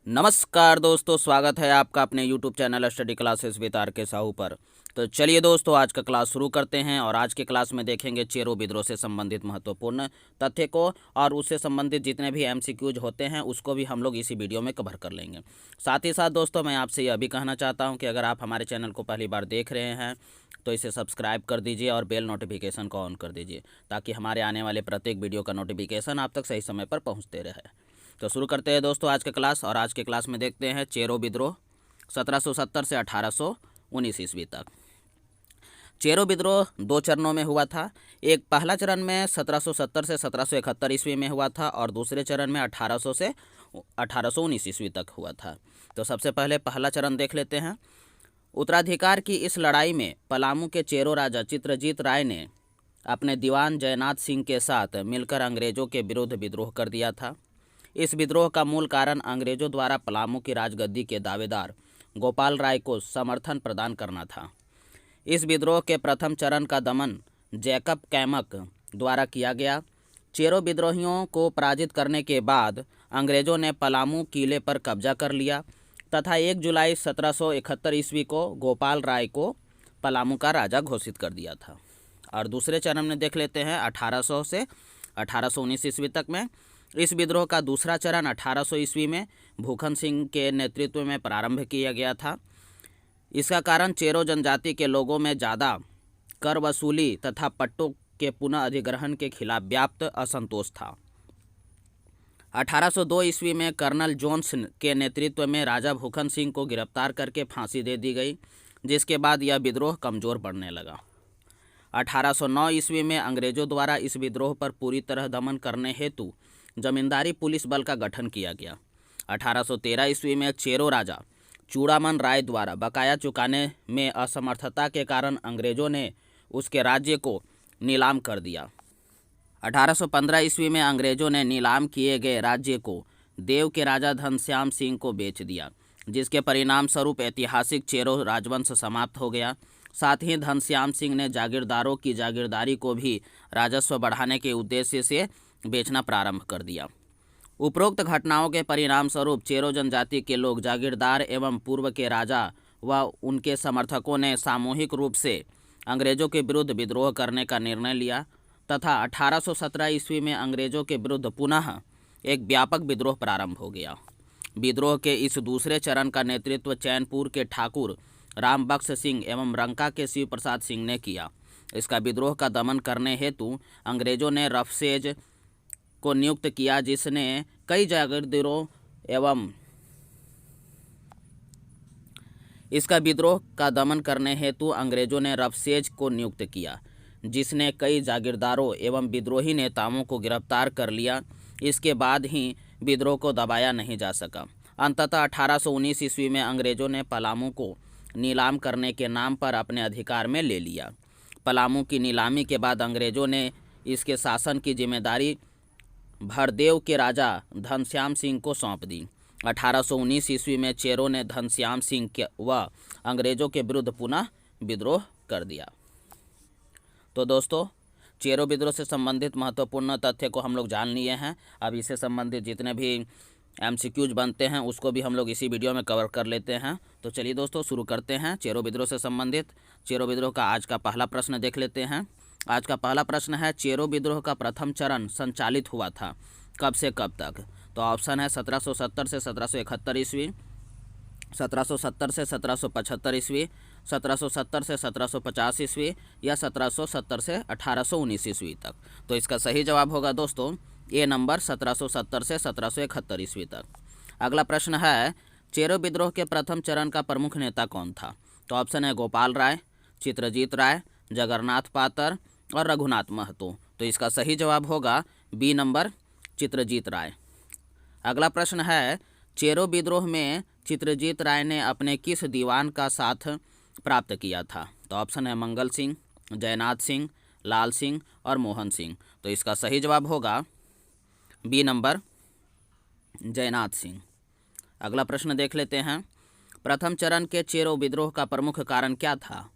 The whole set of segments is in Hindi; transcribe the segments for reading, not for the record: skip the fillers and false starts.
नमस्कार दोस्तों, स्वागत है आपका अपने YouTube channel study classes with R K Sahu पर। तो चलिए दोस्तों, आज का क्लास शुरू करते हैं और आज के क्लास में देखेंगे चेरो विद्रोह से संबंधित महत्वपूर्ण तथ्य को और उससे संबंधित जितने भी MCQs होते हैं उसको भी हम लोग इसी वीडियो में कवर कर लेंगे। साथ ही साथ दोस्तों, मैं आपसे यह भी कहना चाहता हूँ कि अगर आप हमारे चैनल को पहली बार देख रहे हैं तो इसे सब्सक्राइब कर दीजिए और बेल नोटिफिकेशन को ऑन कर दीजिए ताकि हमारे आने वाले प्रत्येक वीडियो का नोटिफिकेशन आप तक सही समय पर पहुँचते रहे। तो शुरू करते हैं दोस्तों आज का क्लास। और आज के क्लास में देखते हैं चेरो विद्रोह 1770 से 1819 ईस्वी तक। चेरो विद्रोह दो चरणों में हुआ था। एक पहला चरण में 1770 से 1771 ईस्वी में हुआ था और दूसरे चरण में 1800 से 1819 ईस्वी तक हुआ था। तो सबसे पहले पहला चरण देख लेते हैं। उत्तराधिकार की इस लड़ाई में पलामू के चेरो राजा चित्रजीत राय ने अपने दीवान जयनाथ सिंह के साथ मिलकर अंग्रेजों के विरुद्ध विद्रोह कर दिया था। इस विद्रोह का मूल कारण अंग्रेजों द्वारा पलामू की राजगद्दी के दावेदार गोपाल राय को समर्थन प्रदान करना था। इस विद्रोह के प्रथम चरण का दमन जैकब कैमक द्वारा किया गया। चेरो विद्रोहियों को पराजित करने के बाद अंग्रेजों ने पलामू किले पर कब्जा कर लिया तथा 1 जुलाई 1771 ईस्वी को गोपाल राय को पलामू का राजा घोषित कर दिया था। और दूसरे चरण में देख लेते हैं 1800 से 1819 ईस्वी तक में। इस विद्रोह का दूसरा चरण 1800 ईस्वी में भूखन सिंह के नेतृत्व में प्रारंभ किया गया था। इसका कारण चेरो जनजाति के लोगों में ज़्यादा कर वसूली तथा पट्टों के पुनः अधिग्रहण के खिलाफ व्याप्त असंतोष था। 1802 ईस्वी में कर्नल जोन्स के नेतृत्व में राजा भूखन सिंह को गिरफ्तार करके फांसी दे दी गई, जिसके बाद यह विद्रोह कमज़ोर पड़ने लगा। 1809 ईस्वी में अंग्रेजों द्वारा इस विद्रोह पर पूरी तरह दमन करने हेतु जमींदारी पुलिस बल का गठन किया गया। 1813 ईस्वी में चेरो राजा चूड़ामन राय द्वारा बकाया चुकाने में असमर्थता के कारण अंग्रेजों ने उसके राज्य को नीलाम कर दिया। 1815 ईस्वी में अंग्रेजों ने नीलाम किए गए राज्य को देव के राजा घनश्याम सिंह को बेच दिया, जिसके परिणाम स्वरूप ऐतिहासिक चेरो राजवंश समाप्त हो गया। साथ ही घनश्याम सिंह ने जागीरदारों की जागीरदारी को भी राजस्व बढ़ाने के उद्देश्य से बेचना प्रारंभ कर दिया। उपरोक्त घटनाओं के परिणाम स्वरूप चेरो जनजाति के लोग, जागीरदार एवं पूर्व के राजा व उनके समर्थकों ने सामूहिक रूप से अंग्रेजों के विरुद्ध विद्रोह करने का निर्णय लिया तथा 1817 ईस्वी में अंग्रेजों के विरुद्ध पुनः एक व्यापक विद्रोह प्रारंभ हो गया। विद्रोह के इस दूसरे चरण का नेतृत्व चैनपुर के ठाकुर रामबख्श सिंह एवं रंका के शिव प्रसाद सिंह ने किया। इसका विद्रोह का दमन करने हेतु अंग्रेजों ने रफसेज को नियुक्त किया, जिसने कई जागीरदारों एवं इसका विद्रोह का दमन करने हेतु अंग्रेजों ने रफसेज को नियुक्त किया, जिसने कई जागीरदारों एवं विद्रोही नेताओं को गिरफ्तार कर लिया। इसके बाद ही विद्रोह को दबाया नहीं जा सका। अंततः 1819 ईस्वी में अंग्रेजों ने पलामू को नीलाम करने के नाम पर अपने अधिकार में ले लिया। पलामू की नीलामी के बाद अंग्रेजों ने इसके शासन की जिम्मेदारी भरदेव के राजा घनश्याम सिंह को सौंप दी। 1819 ईस्वी में चेरो ने घनश्याम सिंह के व अंग्रेजों के विरुद्ध पुनः विद्रोह कर दिया। तो दोस्तों, चेरो विद्रोह से संबंधित महत्वपूर्ण तथ्य को हम लोग जान लिए हैं। अब इससे संबंधित जितने भी MCQs बनते हैं उसको भी हम लोग इसी वीडियो में कवर कर लेते हैं। तो चलिए दोस्तों, शुरू करते हैं चेरो विद्रोह से संबंधित। चेरो विद्रोह का आज का पहला प्रश्न देख लेते हैं। आज का पहला प्रश्न है, चेरो विद्रोह का प्रथम चरण संचालित हुआ था कब से कब तक? तो ऑप्शन है 1770 से 1771 ईस्वी, 1770 से 1775 ईस्वी, 1770 से 1750 ईस्वी या 1770 से 1819 ईस्वी तक। तो इसका सही जवाब होगा दोस्तों ए नंबर 1770 से 1771 ईस्वी तक। अगला प्रश्न है, चेरो विद्रोह के प्रथम चरण का प्रमुख नेता कौन था? तो ऑप्शन है गोपाल राय, चित्रजीत राय, जगन्नाथ पातर और रघुनाथ महतो। तो इसका सही जवाब होगा बी नंबर चित्रजीत राय। अगला प्रश्न है, चेरो विद्रोह में चित्रजीत राय ने अपने किस दीवान का साथ प्राप्त किया था? तो ऑप्शन है मंगल सिंह, जयनाथ सिंह, लाल सिंह और मोहन सिंह। तो इसका सही जवाब होगा बी नंबर जयनाथ सिंह। अगला प्रश्न देख लेते हैं, प्रथम चरण के चेरो विद्रोह का प्रमुख कारण क्या था?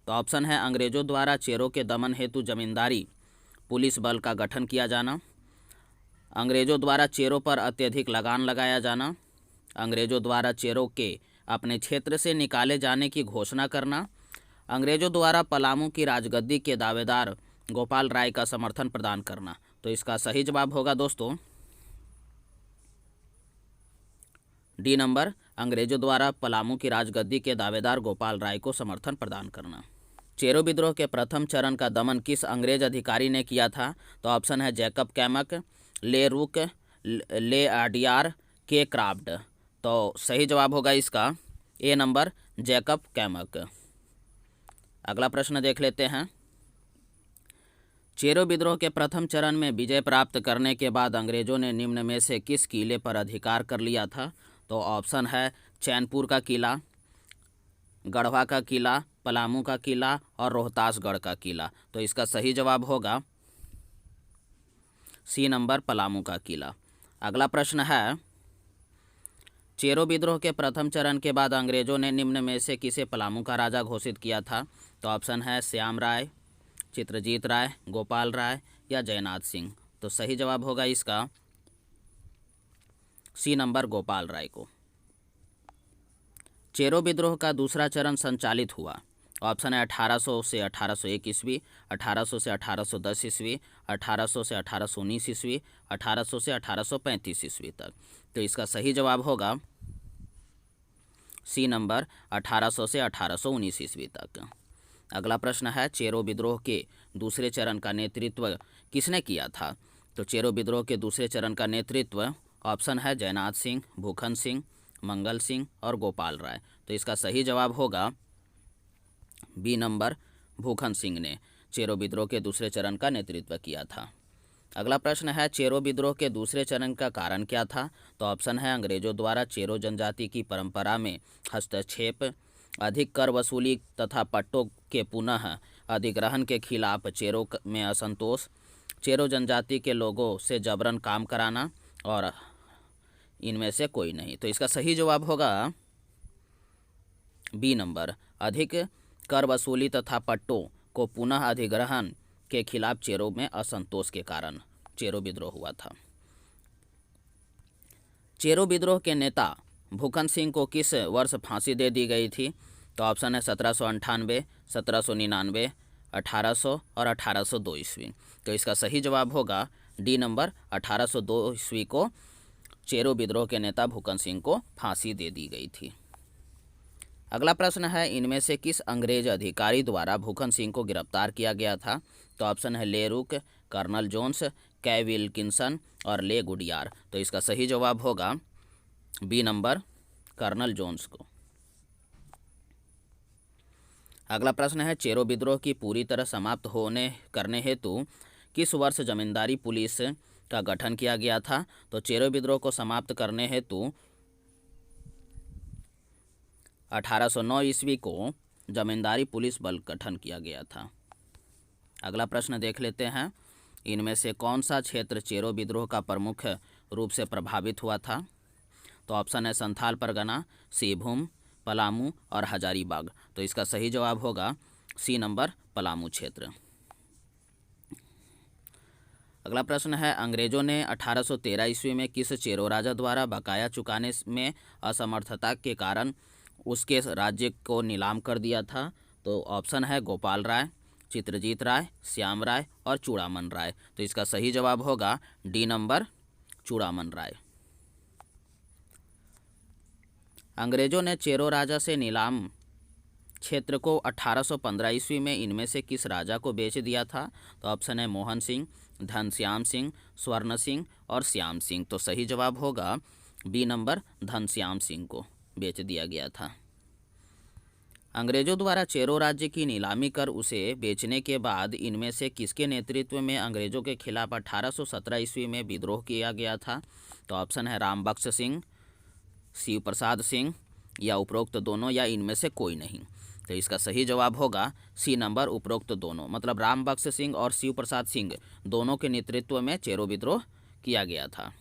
तो ऑप्शन है अंग्रेजों द्वारा चेरो के दमन हेतु जमींदारी पुलिस बल का गठन किया जाना, अंग्रेजों द्वारा चेरो पर अत्यधिक लगान लगाया जाना, अंग्रेजों द्वारा चेरों के अपने क्षेत्र से निकाले जाने की घोषणा करना, अंग्रेजों द्वारा पलामू की राजगद्दी के दावेदार गोपाल राय का समर्थन प्रदान करना। तो इसका सही जवाब होगा दोस्तों डी नंबर, अंग्रेजों द्वारा पलामू की राजगद्दी के दावेदार गोपाल राय को समर्थन प्रदान करना। चेरो विद्रोह के प्रथम चरण का दमन किस अंग्रेज अधिकारी ने किया था? तो ऑप्शन है जैकब कैमक, ले रुक, ले आडियार, के क्राफ्ट। तो सही जवाब होगा इसका ए नंबर, जैकब कैमक। अगला प्रश्न देख लेते हैं। चेरो विद्रोह के प्रथम चरण में विजय प्राप्त करने के बाद अंग्रेजों ने निम्न में से किस किले पर अधिकार कर लिया था? तो ऑप्शन है चैनपुर का किला, गढ़वा का किला, पलामू का किला और रोहतासगढ़ का किला। तो इसका सही जवाब होगा सी नंबर, पलामू का किला। अगला प्रश्न है, चेरो विद्रोह के प्रथम चरण के बाद अंग्रेजों ने निम्न में से किसे पलामू का राजा घोषित किया था? तो ऑप्शन है श्याम राय, चित्रजीत राय, गोपाल राय या जयनाथ सिंह। तो सही जवाब होगा इसका सी नंबर, गोपाल राय को। चेरो विद्रोह का दूसरा चरण संचालित हुआ। ऑप्शन है 1800 से 1801 ईस्वी, 1800 से 1810 ईस्वी, 1800 से 1819 ईस्वी, 1800 से 1835 ईस्वी तक। तो इसका सही जवाब होगा सी नंबर, 1800 से 1819 ईस्वी तक। अगला प्रश्न है, चेरो विद्रोह के दूसरे चरण का नेतृत्व किसने किया था? तो चेरो विद्रोह के दूसरे चरण का नेतृत्व ऑप्शन है जयनाथ सिंह, भूखन सिंह, मंगल सिंह और गोपाल राय। तो इसका सही जवाब होगा बी नंबर, भूखन सिंह ने चेरो विद्रोह के दूसरे चरण का नेतृत्व किया था। अगला प्रश्न है, चेरो विद्रोह के दूसरे चरण का कारण क्या था? तो ऑप्शन है अंग्रेजों द्वारा चेरो जनजाति की परंपरा में हस्तक्षेप, अधिक कर वसूली तथा पट्टों के पुनः अधिग्रहण के खिलाफ चेरो में असंतोष, चेरो जनजाति के लोगों से जबरन काम कराना और इनमें से कोई नहीं। तो इसका सही जवाब होगा बी नंबर, अधिक कर वसूली तथा पट्टों को पुनः अधिग्रहण के खिलाफ चेरो में असंतोष के कारण चेरो विद्रोह हुआ था। चेरो विद्रोह के नेता भूखन सिंह को किस वर्ष फांसी दे दी गई थी? तो ऑप्शन है 1798, 1799, 1800 और 1802 ईस्वी। तो इसका सही जवाब होगा डी नंबर, 1802 ईस्वी को चेरो विद्रोह के नेता भूखन सिंह को फांसी दे दी गई थी। अगला प्रश्न है, इनमें से किस अंग्रेज अधिकारी द्वारा भूखन सिंह को गिरफ्तार किया गया था? तो ऑप्शन है ले रुक, कर्नल जोन्स, कै विल्किंसन और ले गुडियार। तो इसका सही जवाब होगा बी नंबर, कर्नल जोन्स को। अगला प्रश्न है, चेरो विद्रोह की पूरी तरह समाप्त करने हेतु किस वर्ष जमींदारी पुलिस का गठन किया गया था? तो चेरो विद्रोह को समाप्त करने हेतु 1809 ईस्वी को जमींदारी पुलिस बल गठन किया गया था। अगला प्रश्न देख लेते हैं, इनमें से कौन सा क्षेत्र चेरो विद्रोह का प्रमुख रूप से प्रभावित हुआ था? तो ऑप्शन है संथाल परगना, सिंहभूम, पलामू और हजारीबाग। तो इसका सही जवाब होगा सी नंबर, पलामू क्षेत्र। अगला प्रश्न है, अंग्रेजों ने 1813 ईस्वी में किस चेरो राजा द्वारा बकाया चुकाने में असमर्थता के कारण उसके राज्य को नीलाम कर दिया था? तो ऑप्शन है गोपाल राय, चित्रजीत राय, श्याम राय और चूड़ामन राय। तो इसका सही जवाब होगा डी नंबर, चूड़ामन राय। अंग्रेजों ने चेरो राजा से नीलाम क्षेत्र को 1815 ईस्वी में इनमें से किस राजा को बेच दिया था? तो ऑप्शन है मोहन सिंह, धनश्याम सिंह, स्वर्ण सिंह और श्याम सिंह। तो सही जवाब होगा बी नंबर, धनश्याम सिंह को बेच दिया गया था। अंग्रेजों द्वारा चेरो राज्य की नीलामी कर उसे बेचने के बाद इनमें से किसके नेतृत्व में अंग्रेजों के खिलाफ 1817 ईस्वी में विद्रोह किया गया था? तो ऑप्शन है राम बख्श सिंह, शिव प्रसाद सिंह या उपरोक्त दोनों या इनमें से कोई नहीं। तो इसका सही जवाब होगा सी नंबर, उपरोक्त दोनों। मतलब राम बख्श सिंह और शिव प्रसाद सिंह दोनों के नेतृत्व में चेरो विद्रोह किया गया था।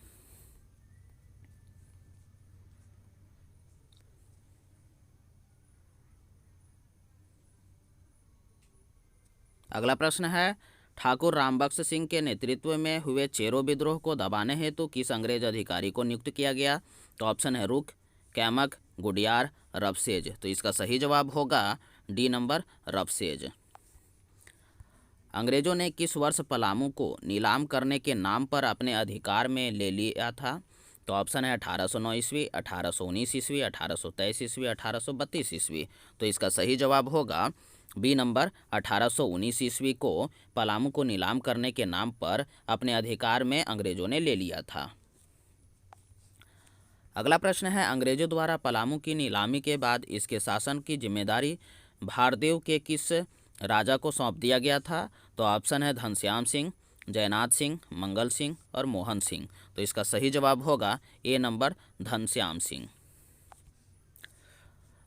अगला प्रश्न है, ठाकुर रामबख्श सिंह के नेतृत्व में हुए चेरो विद्रोह को दबाने हेतु किस अंग्रेज अधिकारी को नियुक्त किया गया? तो ऑप्शन है रुक, कैमक, गुडियार, रबसेज। तो इसका सही जवाब होगा डी नंबर रबसेज। अंग्रेजों ने किस वर्ष पलामू को नीलाम करने के नाम पर अपने अधिकार में ले लिया था? तो ऑप्शन है 1809 ईस्वी, 1819 ईस्वी, 1823 ईस्वी, 1832 ईस्वी। तो इसका सही जवाब होगा बी नंबर 1819 ईस्वी को पलामू को नीलाम करने के नाम पर अपने अधिकार में अंग्रेजों ने ले लिया था। अगला प्रश्न है, अंग्रेजों द्वारा पलामू की नीलामी के बाद इसके शासन की जिम्मेदारी भारदेव के किस राजा को सौंप दिया गया था? तो ऑप्शन है घनश्याम सिंह, जयनाथ सिंह, मंगल सिंह और मोहन सिंह। तो इसका सही जवाब होगा ए नंबर घनश्याम सिंह।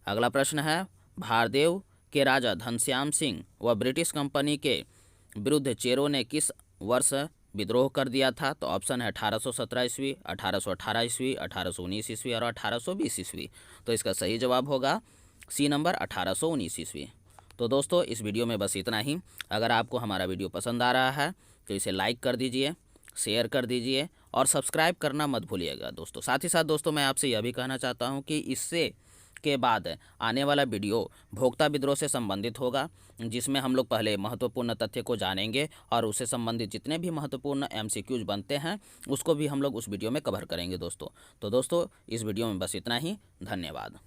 अगला प्रश्न है, भारदेव के राजा घनश्याम सिंह व ब्रिटिश कंपनी के विरुद्ध चेरों ने किस वर्ष विद्रोह कर दिया था? तो ऑप्शन है 1817 ईस्वी, 1818 ईस्वी, 1819 ईस्वी और 1820 ईस्वी। तो इसका सही जवाब होगा सी नंबर 1819 ईस्वी। तो दोस्तों इस वीडियो में बस इतना ही। अगर आपको हमारा वीडियो पसंद आ रहा है तो इसे लाइक कर दीजिए, शेयर कर दीजिए और सब्सक्राइब करना मत भूलिएगा दोस्तों। साथ ही साथ दोस्तों मैं आपसे यह भी कहना चाहता हूँ कि इससे के बाद आने वाला वीडियो भोक्ता विद्रोह से संबंधित होगा, जिसमें हम लोग पहले महत्वपूर्ण तथ्य को जानेंगे और उससे संबंधित जितने भी महत्वपूर्ण MCQs बनते हैं उसको भी हम लोग उस वीडियो में कवर करेंगे दोस्तों। तो दोस्तों इस वीडियो में बस इतना ही। धन्यवाद।